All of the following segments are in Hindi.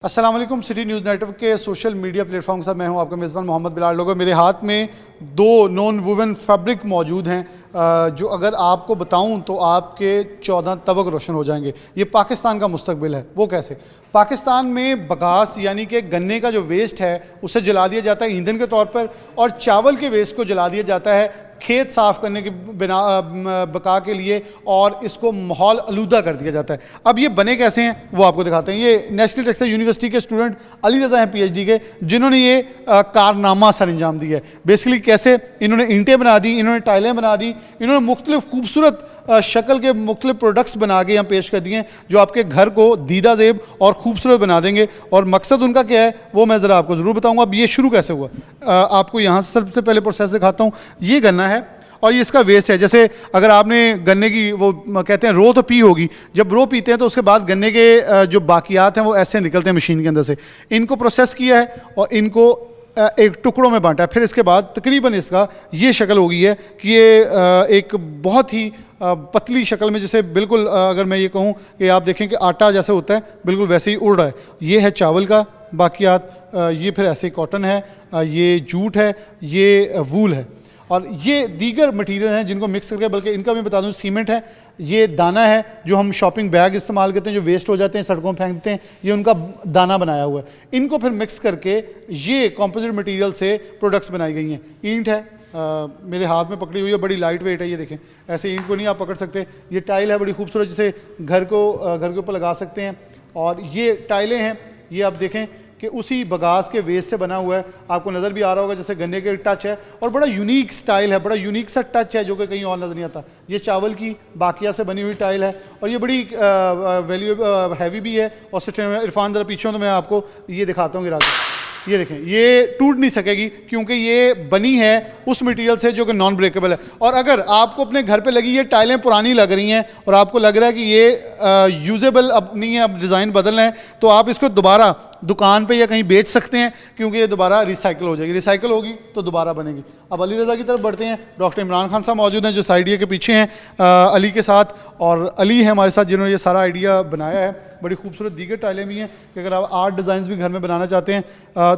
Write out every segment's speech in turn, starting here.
अस्सलाम वालेकुम। सिटी न्यूज़ नेटवर्क के सोशल मीडिया प्लेटफॉर्म के साथ मैं हूं आपका मेज़बान मोहम्मद बिलाल लोगो। मेरे हाथ में दो नॉन वुवन फैब्रिक मौजूद हैं जो अगर आपको बताऊं तो आपके 14 तबक रोशन हो जाएंगे। ये पाकिस्तान का मुस्तकबिल है। वो कैसे? पाकिस्तान में बगास यानी कि गन्ने का जो वेस्ट है उसे जला दिया जाता है ईंधन के तौर पर, और चावल के वेस्ट को जला दिया जाता है खेत साफ़ करने के बका के लिए, और इसको माहौल आलूदा कर दिया जाता है। अब ये बने कैसे हैं वो आपको दिखाते हैं। ये नेशनल टेक्सटाइल यूनिवर्सिटी के स्टूडेंट अली रज़ा हैं PhD के, जिन्होंने ये कारनामा सर अंजाम दिया है। बेसिकली कैसे इन्होंने ईंटें बना दी, इन्होंने टाइलें बना दी, इन्होंने मुख्तलिफ खूबसूरत शक्ल के मुख्तलिफ प्रोडक्ट्स बना के यहाँ पेश कर दिए हैं जो आपके घर को दीदा ज़ेब और ख़ूबसूरत बना देंगे। और मकसद उनका क्या है वो मैं ज़रा आपको ज़रूर बताऊँगा। अब ये शुरू कैसे हुआ आपको यहाँ से सबसे पहले प्रोसेस दिखाता हूँ। ये गन्ना है और ये इसका वेस्ट है। जैसे अगर आपने गन्ने की वो कहते हैं रो तो पी होगी, जब रो पीते हैं तो उसके बाद गन्ने के जो बाकियात हैं वो ऐसे निकलते हैं मशीन के अंदर से। इनको प्रोसेस किया है और इनको एक टुकड़ों में बांटा है। फिर इसके बाद तकरीबन इसका ये शक्ल हो गई है कि ये एक बहुत ही पतली शक्ल में, जैसे बिल्कुल अगर मैं ये कहूँ कि आप देखें कि आटा जैसे होता है बिल्कुल वैसे ही उड़ रहा है। ये है चावल का बाकियात, ये फिर ऐसे कॉटन है, ये जूट है, ये वूल है, और ये दीगर मटेरियल हैं जिनको मिक्स करके, बल्कि इनका मैं बता दूं सीमेंट है, ये दाना है जो हम शॉपिंग बैग इस्तेमाल करते हैं जो वेस्ट हो जाते हैं सड़कों में फेंक देते हैं, ये उनका दाना बनाया हुआ है। इनको फिर मिक्स करके ये कॉम्पोजिट मटेरियल से प्रोडक्ट्स बनाई गई हैं। ईंट है मेरे हाथ में पकड़ी हुई है, बड़ी लाइट वेट है। ये देखें, ऐसे ईंट को नहीं आप पकड़ सकते। ये टाइल है बड़ी खूबसूरत, जिसे घर के ऊपर लगा सकते हैं। और ये टाइलें हैं, ये आप देखें कि उसी बगास के वेस्ट से बना हुआ है। आपको नज़र भी आ रहा होगा जैसे गन्ने के टच है, और बड़ा यूनिक स्टाइल है, बड़ा यूनिक सा टच है जो कि कहीं और नज़र नहीं आता। ये चावल की बाकिया से बनी हुई टाइल है और ये बड़ी वैल्यू हैवी भी है। और सस्टेनेबल, इरफान ज़रा पीछे हो तो मैं आपको ये दिखाता हूँ गिरा के। ये देखें, ये टूट नहीं सकेगी क्योंकि ये बनी है उस मटेरियल से जो कि नॉन ब्रेकेबल है। और अगर आपको अपने घर पे लगी ये टाइलें पुरानी लग रही हैं और आपको लग रहा है कि ये यूजेबल अब नहीं है, अब डिज़ाइन बदलना है, तो आप इसको दोबारा दुकान पे या कहीं बेच सकते हैं क्योंकि ये दोबारा रिसाइकिल हो जाएगी। रिसाइकिल होगी तो दोबारा बनेगी। अब अली रज़ा की तरफ बढ़ते हैं। डॉक्टर इमरान खान साहब मौजूद हैं जो इस आइडिया के पीछे हैं अली के साथ, और अली है हमारे साथ जिन्होंने ये सारा आइडिया बनाया है। बड़ी खूबसूरत दीगर टाइलें भी हैं कि अगर आप आर्ट डिज़ाइन भी घर में बनाना चाहते हैं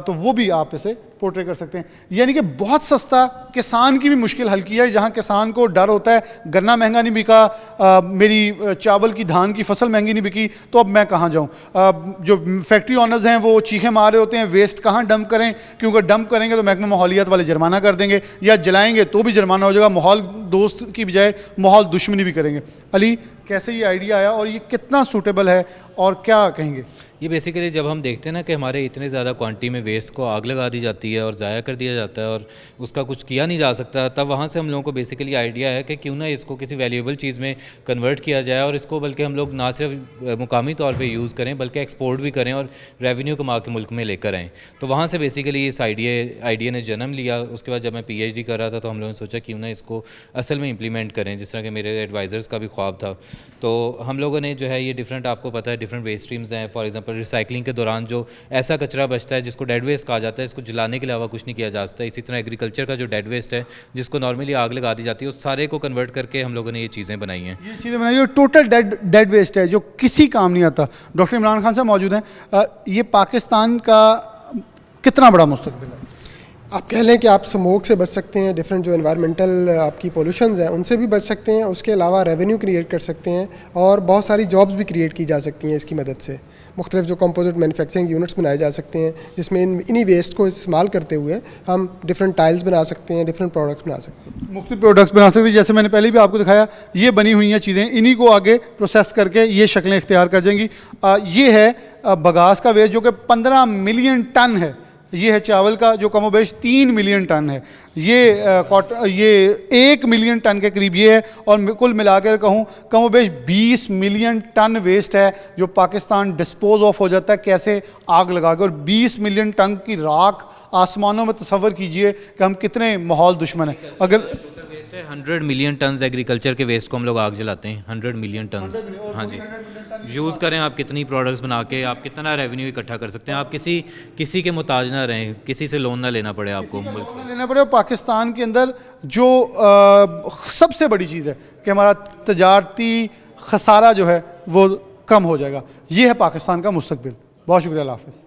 तो वो भी आप इसे पोर्ट्रे कर सकते हैं। यानी कि बहुत सस्ता, किसान की भी मुश्किल हल की है। जहाँ किसान को डर होता है गन्ना महंगा नहीं बिका, मेरी चावल की धान की फसल महंगी नहीं बिकी, तो अब मैं कहाँ जाऊँ। जो फैक्ट्री ऑनर्स हैं वो चीखें मार रहे होते हैं वेस्ट कहाँ डंप करें, क्योंकि डंप करेंगे तो महकमा माहौलियात वाले जुर्माना कर देंगे, या जलाएंगे तो भी जुर्माना हो जाएगा। माहौल दोस्त की बजाय माहौल दुश्मनी भी करेंगे। अली, कैसे ये आइडिया आया और ये कितना सूटेबल है और क्या कहेंगे? ये बेसिकली जब हम देखते हैं ना कि हमारे इतने ज़्यादा क्वांटिटी में वेस्ट को आग लगा दी जाती है और ज़ाया कर दिया जाता है और उसका कुछ किया नहीं जा सकता, तब वहाँ से हम लोगों को बेसिकली आइडिया है कि क्यों ना इसको किसी वैल्यूएबल चीज़ में कन्वर्ट किया जाए, और इसको बल्कि हम लोग ना सिर्फ मुकामी तौर पे यूज़ करें बल्कि एक्सपोर्ट भी करें और रेवेन्यू कमा के मुल्क में लेकर आएँ। तो वहाँ से बेसिकली इस आइडिया ने जन्म लिया। उसके बाद जब मैं PhD कर रहा था तो हम लोगों ने सोचा क्यों ना इसको असल में इम्प्लीमेंट करें, जिस तरह के मेरे एडवाइज़र्स का भी ख्वाब था। तो हम लोगों ने जो है ये डिफरेंट, आपको पता है डिफरेंट वेस्ट स्ट्रीम्स हैं। फॉर एग्जांपल रिसाइकलिंग के दौरान जो ऐसा कचरा बचता है जिसको डेड वेस्ट कहा जाता है, इसको जलाने के अलावा कुछ नहीं किया जा सकता। इसी तरह एग्रीकल्चर का जो डेड वेस्ट है जिसको नॉर्मली आग लगा दी जाती है, उस सारे को कन्वर्ट करके हम लोगों ने ये चीज़ें बनाई हैं। ये चीज़ें बनाई है टोटल डेड वेस्ट है जो किसी काम नहीं आता। डॉक्टर इमरान खान साहब मौजूद हैं। ये पाकिस्तान का कितना बड़ा मुस्तकबिल है? आप कह लें कि आप स्मोक से बच सकते हैं, डिफरेंट जो एनवायरमेंटल आपकी पोल्यूशंस हैं उनसे भी बच सकते हैं। उसके अलावा रेवेन्यू क्रिएट कर सकते हैं और बहुत सारी जॉब्स भी क्रिएट की जा सकती हैं इसकी मदद से। मुख्तलिफ जो कंपोजिट मैन्युफैक्चरिंग यूनिट्स बनाए जा सकते हैं जिसमें इन्हीं वेस्ट को इस्तेमाल करते हुए हम डिफरेंट टाइल्स बना सकते हैं, डिफरेंट प्रोडक्ट्स बना सकते हैं, मुख्तलिफ प्रोडक्ट्स बना सकते हैं। जैसे मैंने पहले भी आपको दिखाया, ये बनी हुई हैं चीज़ें, इन्हीं को आगे प्रोसेस करके ये शक्लें इख्तियार कर जाएंगी। ये है बगास का वेस्ट जो कि 15 मिलियन टन है। ये है चावल का जो कमोबेश 3 मिलियन टन है। ये 1 मिलियन टन के करीब ये है, और कुल मिलाकर कहूँ कमोबेश 20 मिलियन टन वेस्ट है जो पाकिस्तान डिस्पोज ऑफ हो जाता है कैसे आग लगा के। और 20 मिलियन टन की राख आसमानों में, तसव्वुर कीजिए कि हम कितने माहौल दुश्मन हैं। अगर 100 मिलियन टन्स एग्रीकल्चर के वेस्ट को हम लोग आग जलाते हैं, 100 मिलियन टन्स। हाँ जी, यूज़ करें आप कितनी प्रोडक्ट्स बना के आप कितना रेवेन्यू इकट्ठा कर सकते हैं। आप किसी के मुताज ना रहें, किसी से लोन ना लेना पड़े आपको, मुल्क से लेना पड़े। पाकिस्तान के अंदर जो सबसे बड़ी चीज़ है कि हमारा तजारती खसारा जो है वो कम हो जाएगा। ये है पाकिस्तान का मुस्तकबिल। बहुत शुक्रिया, अल्लाह हाफ़िज़।